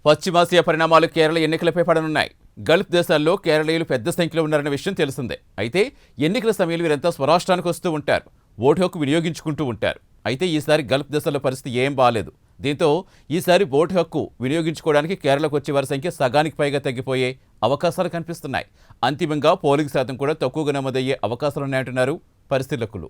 పశ్చిమాసియా పరిణామాలు కేరళ ఎన్నికలపై పడనున్నాయి. గల్ఫ్ దేశాల్లో కేరళీయులు పెద్ద సంఖ్యలో ఉన్నారన్న విషయం తెలిసిందే. అయితే ఎన్నికల సమయంలో వీరంతా స్వరాష్ట్రానికి వస్తూ ఉంటారు, ఓటు హక్కు వినియోగించుకుంటూ ఉంటారు. అయితే ఈసారి గల్ఫ్ దేశాల్లో పరిస్థితి ఏం బాలేదు. దీంతో ఈసారి ఓటు హక్కు వినియోగించుకోవడానికి కేరళకు వచ్చే వారి సంఖ్య సగానికి పైగా తగ్గిపోయే అవకాశాలు కనిపిస్తున్నాయి. అంతిమంగా పోలింగ్ శాతం కూడా తక్కువగా నమోదయ్యే అవకాశాలున్నాయంటున్నారు పరిశీలకులు.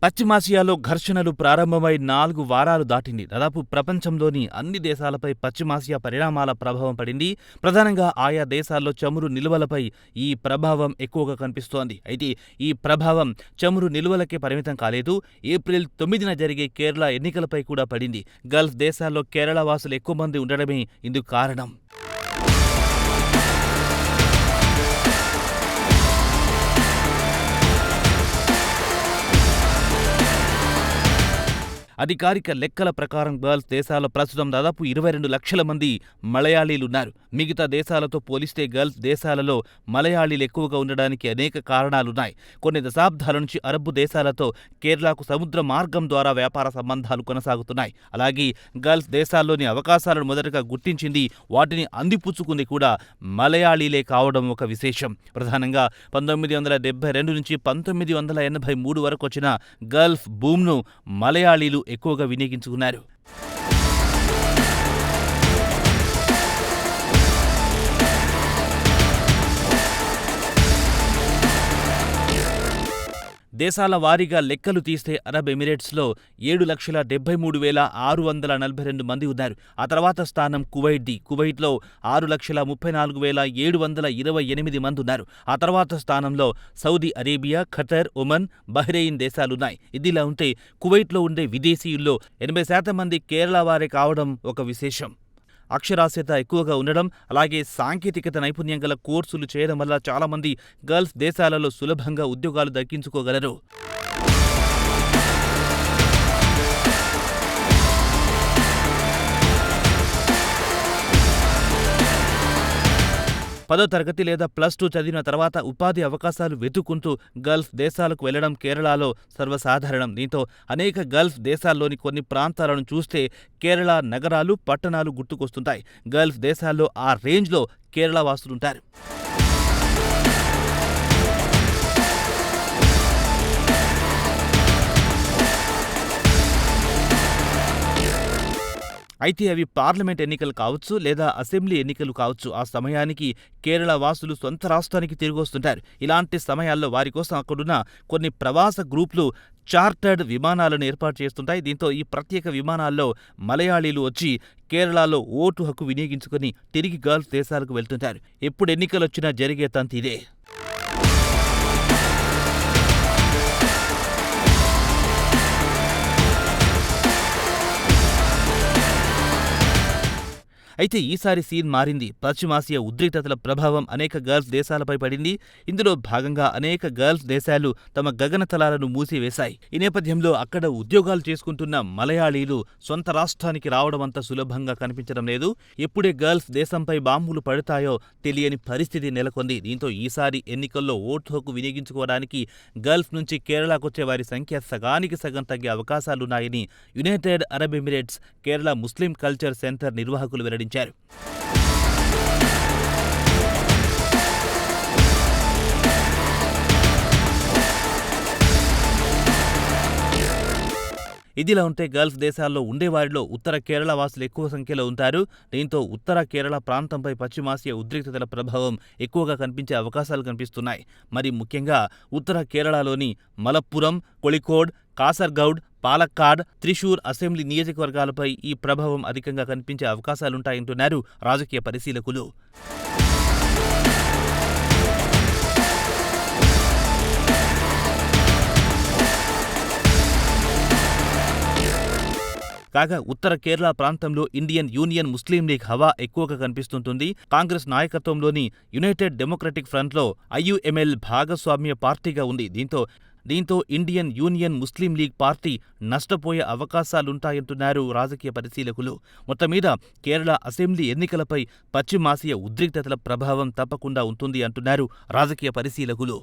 పశ్చిమాసియాలో ఘర్షణలు ప్రారంభమై 4 వారాలు దాటింది. దాదాపు ప్రపంచంలోని అన్ని దేశాలపై పశ్చిమాసియా పరిణామాల ప్రభావం పడింది. ప్రధానంగా ఆయా దేశాల్లో చమురు నిల్వలపై ఈ ప్రభావం ఎక్కువగా కనిపిస్తోంది. అయితే ఈ ప్రభావం చమురు నిల్వలకే పరిమితం కాలేదు. ఏప్రిల్ 9న జరిగే కేరళ ఎన్నికలపై కూడా పడింది. గల్ఫ్ దేశాల్లో కేరళ వాసులు ఎక్కువ మంది ఉండడమే ఇందుకు కారణం. అధికారిక లెక్కల ప్రకారం గల్ఫ్ దేశాల్లో ప్రస్తుతం దాదాపు 22 లక్షల మంది మలయాళీలున్నారు. మిగతా దేశాలతో పోలిస్తే గల్ఫ్ దేశాలలో మలయాళీలు ఎక్కువగా ఉండడానికి అనేక కారణాలున్నాయి. కొన్ని దశాబ్దాల నుంచి అరబ్బు దేశాలతో కేరళకు సముద్ర మార్గం ద్వారా వ్యాపార సంబంధాలు కొనసాగుతున్నాయి. అలాగే గల్ఫ్ దేశాల్లోని అవకాశాలను మొదటగా గుర్తించింది, వాటిని అందిపుచ్చుకుంది కూడా మలయాళీలే కావడం ఒక విశేషం. ప్రధానంగా 1972 నుంచి 1983 వరకు వచ్చిన గల్ఫ్ బూమ్ను మలయాళీలు ఎక్కువగా వినియోగించుకున్నారు. దేశాల వారీగా లెక్కలు తీస్తే అరబ్ ఎమిరేట్స్లో 7,73,642 మంది ఉన్నారు. ఆ తర్వాత స్థానం కువైట్ది. కువైట్లో 6,34,728 మంది ఉన్నారు. ఆ తర్వాత స్థానంలో Saudi Arabia, Qatar, Oman, Bahrain దేశాలున్నాయి. ఇదిలా ఉంటే కువైట్లో ఉండే విదేశీయుల్లో 80% మంది కేరళ వారే కావడం ఒక విశేషం. అక్షరాస్యత ఎక్కువగా ఉండడం, అలాగే సాంకేతికత నైపుణ్యం గల కోర్సులు చేయడం వల్ల చాలామంది గల్ఫ్ దేశాలలో సులభంగా ఉద్యోగాలు దక్కించుకోగలరు. పదో తరగతి లేదా +2 చదివిన తర్వాత ఉపాధి అవకాశాలు వెతుక్కుంటూ గల్ఫ్ దేశాలకు వెళ్లడం కేరళలో సర్వసాధారణం. దీంతో అనేక గల్ఫ్ దేశాల్లోని కొన్ని ప్రాంతాలను చూస్తే కేరళ నగరాలు, పట్టణాలు గుర్తుకొస్తుంటాయి. గల్ఫ్ దేశాల్లో ఆ రేంజ్లో కేరళ వాసులుంటారు. అయితే అవి పార్లమెంట్ ఎన్నికలు కావచ్చు, లేదా అసెంబ్లీ ఎన్నికలు కావచ్చు. ఆ సమయానికి కేరళ వాసులు సొంత రాష్ట్రానికి తిరిగొస్తుంటారు. ఇలాంటి సమయాల్లో వారి కోసం అక్కడున్న కొన్ని ప్రవాస గ్రూపులు చార్టర్డ్ విమానాలను ఏర్పాటు చేస్తుంటాయి. దీంతో ఈ ప్రత్యేక విమానాల్లో మలయాళీలు వచ్చి కేరళలో ఓటు హక్కు వినియోగించుకుని తిరిగి గల్ఫ్ దేశాలకు వెళ్తుంటారు. ఎప్పుడు ఎన్నికలొచ్చినా జరిగే తంతు ఇదే. అయితే ఈసారి సీన్ మారింది. పశ్చిమాసియా ఉద్రిక్తతల ప్రభావం అనేక గల్ఫ్ దేశాలపై పడింది. ఇందులో భాగంగా అనేక గల్ఫ్ దేశాలు తమ గగనతలాలను మూసివేశాయి. ఈ నేపథ్యంలో అక్కడ ఉద్యోగాలు చేసుకుంటున్న మలయాళీలు సొంత రాష్ట్రానికి రావడం అంత సులభంగా కనిపించడం లేదు. ఎప్పుడే గల్ఫ్ దేశంపై బాంబులు పడతాయో తెలియని పరిస్థితి నెలకొంది. దీంతో ఈసారి ఎన్నికల్లో ఓటు హక్కు వినియోగించుకోవడానికి గల్ఫ్ నుంచి కేరళకొచ్చే వారి సంఖ్య సగానికి సగం తగ్గే అవకాశాలున్నాయని యునైటెడ్ అరబ్ ఎమిరేట్స్ కేరళ ముస్లిం కల్చర్ సెంటర్ నిర్వాహకులు వెల్లడించారు. ఇదిలా ఉంటే గల్ఫ్ దేశాల్లో ఉండేవారిలో ఉత్తర కేరళ వాసులు ఎక్కువ సంఖ్యలో ఉంటారు. దీంతో ఉత్తర కేరళ ప్రాంతంపై పశ్చిమాసియా ఉద్రిక్తతల ప్రభావం ఎక్కువగా కనిపించే అవకాశాలు కనిపిస్తున్నాయి. మరి ముఖ్యంగా ఉత్తర కేరళలోని మలప్పురం, కొళికోడ్, కాసర్గౌడ్, పాలక్కాడ్, త్రిశూర్ అసెంబ్లీ నియోజకవర్గాలపై ఈ ప్రభావం అధికంగా కనిపించే అవకాశాలుంటాయంటున్నారు రాజకీయ పరిశీలకులు. కాగా ఉత్తర కేరళ ప్రాంతంలో ఇండియన్ యూనియన్ ముస్లిం లీగ్ హవా ఎక్కువగా కనిపిస్తుంటుంది. కాంగ్రెస్ నాయకత్వంలోని యునైటెడ్ డెమోక్రటిక్ ఫ్రంట్లో IUML భాగస్వామ్య పార్టీగా ఉంది. దీంతో దీంతో ఇండియన్ యూనియన్ ముస్లిం లీగ్ పార్టీ నష్టపోయే అవకాశాలుంటాయంటున్నారు రాజకీయ పరిశీలకులు. మొత్తం మీద కేరళ అసెంబ్లీ ఎన్నికలపై పశ్చిమాసియా ఉద్రిక్తతల ప్రభావం తప్పకుండా ఉంటుంది అంటున్నారు రాజకీయ పరిశీలకులు.